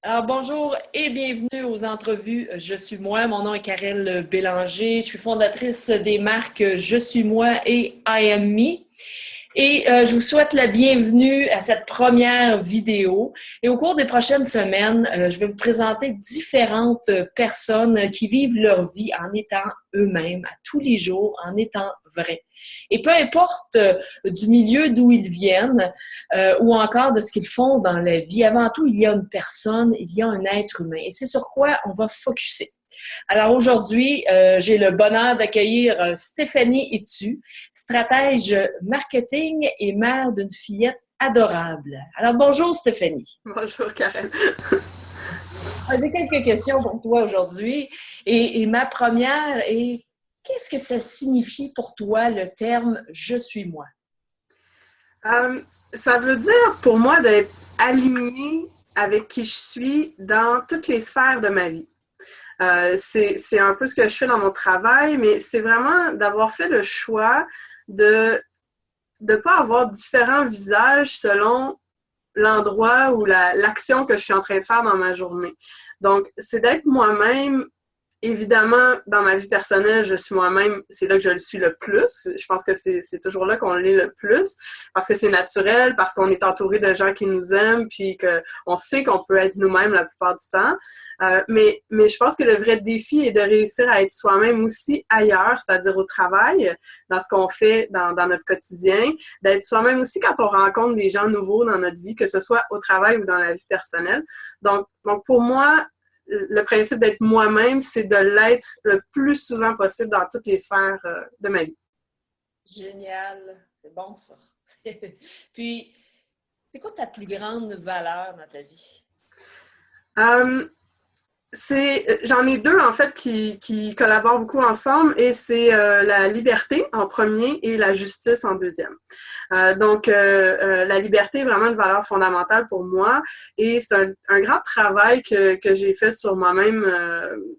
Alors, bonjour et bienvenue aux entrevues Je suis moi. Mon nom est Karel Bélanger. Je suis fondatrice des marques Je suis moi et I am me. Et je vous souhaite la bienvenue à cette première vidéo. Et au cours des prochaines semaines, je vais vous présenter différentes personnes qui vivent leur vie en étant eux-mêmes, à tous les jours, en étant vrais. Et peu importe du milieu d'où ils viennent ou encore de ce qu'ils font dans la vie, avant tout, il y a une personne, il y a un être humain. Et c'est sur quoi on va focusser. Alors aujourd'hui, j'ai le bonheur d'accueillir Stéphanie Etu, stratège marketing et mère d'une fillette adorable. Alors bonjour Stéphanie. Bonjour Karen. J'ai quelques questions pour toi aujourd'hui et ma première est qu'est-ce que ça signifie pour toi le terme « je suis moi » ? Ça veut dire pour moi d'être alignée avec qui je suis dans toutes les sphères de ma vie. C'est un peu ce que je fais dans mon travail, mais c'est vraiment d'avoir fait le choix de ne pas avoir différents visages selon l'endroit ou l'action que je suis en train de faire dans ma journée. Donc, c'est d'être moi-même. Évidemment, dans ma vie personnelle, je suis moi-même, c'est là que je le suis le plus. Je pense que c'est toujours là qu'on l'est le plus, parce que c'est naturel, parce qu'on est entouré de gens qui nous aiment, puis qu'on sait qu'on peut être nous-mêmes la plupart du temps. Mais je pense que le vrai défi est de réussir à être soi-même aussi ailleurs, c'est-à-dire au travail, dans ce qu'on fait dans notre quotidien, d'être soi-même aussi quand on rencontre des gens nouveaux dans notre vie, que ce soit au travail ou dans la vie personnelle. Donc pour moi, le principe d'être moi-même, c'est de l'être le plus souvent possible dans toutes les sphères de ma vie. Génial, c'est bon ça. Puis, c'est quoi ta plus grande valeur dans ta vie? Euh, J'en ai deux en fait qui collaborent beaucoup ensemble et c'est la liberté en premier et la justice en deuxième. La liberté est vraiment une valeur fondamentale pour moi et c'est un grand travail que j'ai fait sur moi-même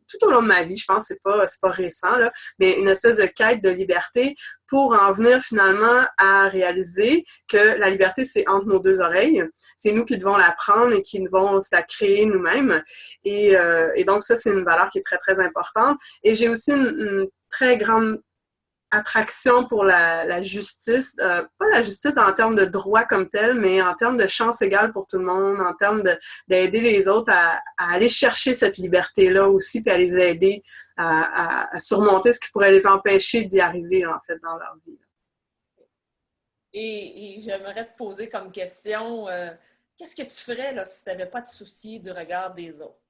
tout au long de ma vie. Je pense que c'est pas récent là, mais une espèce de quête de liberté pour en venir finalement à réaliser que la liberté c'est entre nos deux oreilles. C'est nous qui devons la prendre et qui devons la créer nous-mêmes. Et donc ça c'est une valeur qui est très très importante. Et j'ai aussi une très grande attraction pour la justice, pas la justice en termes de droit comme tel, mais en termes de chance égale pour tout le monde, en termes d'aider les autres à aller chercher cette liberté-là aussi, puis à les aider à surmonter ce qui pourrait les empêcher d'y arriver, en fait, dans leur vie. Et j'aimerais te poser comme question, qu'est-ce que tu ferais là, si tu n'avais pas de souci du regard des autres?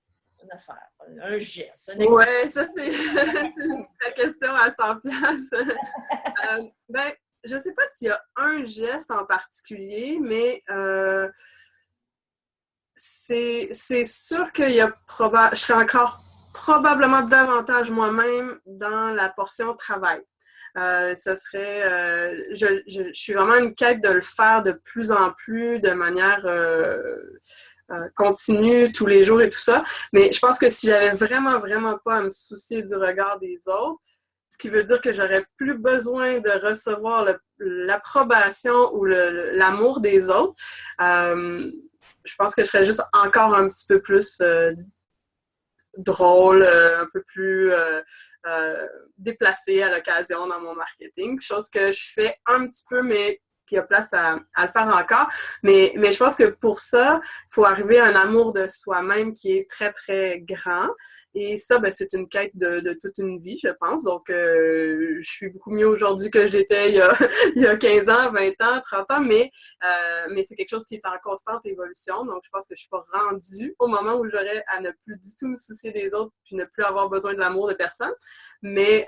Une affaire, un geste, un exemple. Ouais, ça c'est la question à 100 places. Je sais pas s'il y a un geste en particulier, mais c'est sûr qu'il y a je serais encore probablement davantage moi-même dans la portion travail. Ça serait, je suis vraiment une quête de le faire de plus en plus de manière continue tous les jours et tout ça. Mais je pense que si j'avais vraiment, vraiment pas à me soucier du regard des autres, ce qui veut dire que j'aurais plus besoin de recevoir l'approbation ou l'amour des autres, je pense que je serais juste encore un petit peu plus drôle, un peu plus déplacée à l'occasion dans mon marketing. Chose que je fais un petit peu, mais qu'il y a place à le faire encore. Mais je pense que pour ça, il faut arriver à un amour de soi-même qui est très, très grand. Et ça, ben, c'est une quête de toute une vie, je pense. Donc, je suis beaucoup mieux aujourd'hui que je l'étais il y a 15 ans, 20 ans, 30 ans, mais c'est quelque chose qui est en constante évolution. Donc, je pense que je suis pas rendue au moment où j'aurais à ne plus du tout me soucier des autres puis ne plus avoir besoin de l'amour de personne. Mais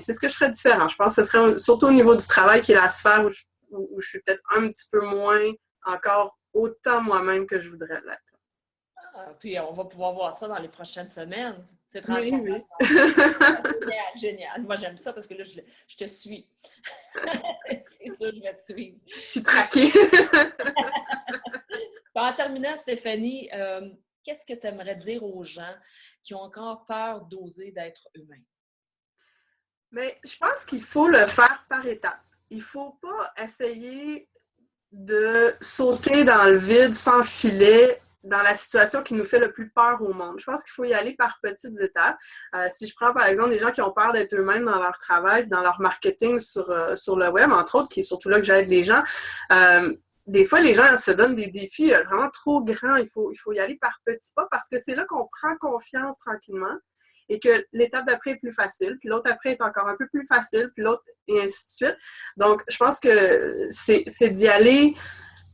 c'est ce que je ferais différent. Je pense que ce serait surtout au niveau du travail qui est la sphère où je suis peut-être un petit peu moins encore autant moi-même que je voudrais l'être. Puis on va pouvoir voir ça dans les prochaines semaines. C'est Oui, transformation. oui. Génial, génial. Moi, j'aime ça parce que là, je te suis. C'est sûr, je vais te suivre. Je suis traquée. En terminant, Stéphanie, qu'est-ce que tu aimerais dire aux gens qui ont encore peur d'oser d'être eux-mêmes? Mais je pense qu'il faut le faire par étapes. Il ne faut pas essayer de sauter dans le vide sans filet dans la situation qui nous fait le plus peur au monde. Je pense qu'il faut y aller par petites étapes. Si je prends par exemple des gens qui ont peur d'être eux-mêmes dans leur travail, dans leur marketing sur le web, entre autres, qui est surtout là que j'aide les gens, des fois, les gens se donnent des défis vraiment trop grands. Il faut y aller par petits pas parce que c'est là qu'on prend confiance tranquillement et que l'étape d'après est plus facile, puis l'autre après est encore un peu plus facile, puis l'autre, et ainsi de suite. Donc, je pense que c'est d'y aller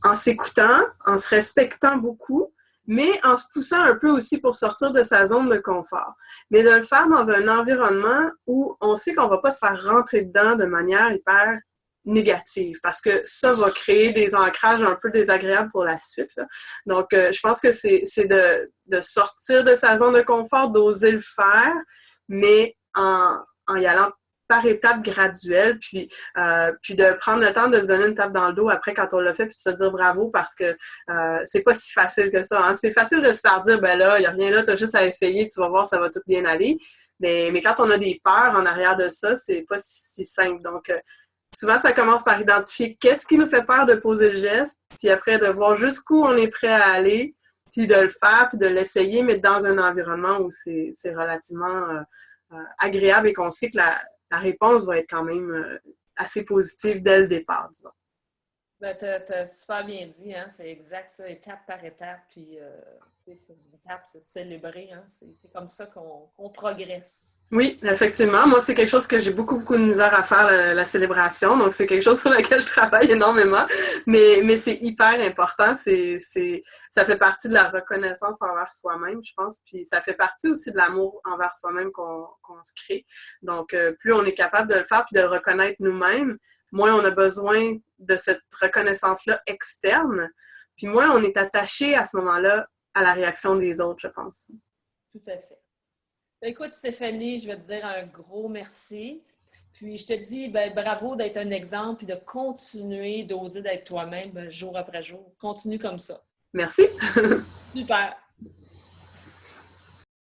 en s'écoutant, en se respectant beaucoup, mais en se poussant un peu aussi pour sortir de sa zone de confort. Mais de le faire dans un environnement où on sait qu'on ne va pas se faire rentrer dedans de manière hyper négative, parce que ça va créer des ancrages un peu désagréables pour la suite, là. Donc, je pense que c'est de sortir de sa zone de confort, d'oser le faire, mais en y allant par étapes graduelles, puis de prendre le temps de se donner une tape dans le dos après quand on l'a fait, puis de se dire bravo parce que c'est pas si facile que ça, hein. C'est facile de se faire dire, ben là, il n'y a rien là, tu as juste à essayer, tu vas voir, ça va tout bien aller. Mais quand on a des peurs en arrière de ça, c'est pas si simple. Donc, souvent, ça commence par identifier qu'est-ce qui nous fait peur de poser le geste, puis après de voir jusqu'où on est prêt à aller, puis de le faire, puis de l'essayer, mais dans un environnement où c'est relativement agréable et qu'on sait que la réponse va être quand même assez positive dès le départ, disons. Ben, t'as super bien dit, hein? C'est exact ça, étape par étape, puis c'est une étape, c'est célébrer, hein? C'est comme ça qu'on progresse. Oui, effectivement. Moi, c'est quelque chose que j'ai beaucoup de misère à faire, la célébration. Donc, c'est quelque chose sur lequel je travaille énormément. Mais c'est hyper important. Ça fait partie de la reconnaissance envers soi-même, je pense. Puis, ça fait partie aussi de l'amour envers soi-même qu'on se crée. Donc, plus on est capable de le faire puis de le reconnaître nous-mêmes, moins on a besoin de cette reconnaissance-là externe. Puis, moins on est attaché à ce moment-là à la réaction des autres, je pense. Tout à fait. Écoute, Stéphanie, je vais te dire un gros merci. Puis je te dis bravo d'être un exemple et de continuer d'oser d'être toi-même jour après jour. Continue comme ça. Merci. Super.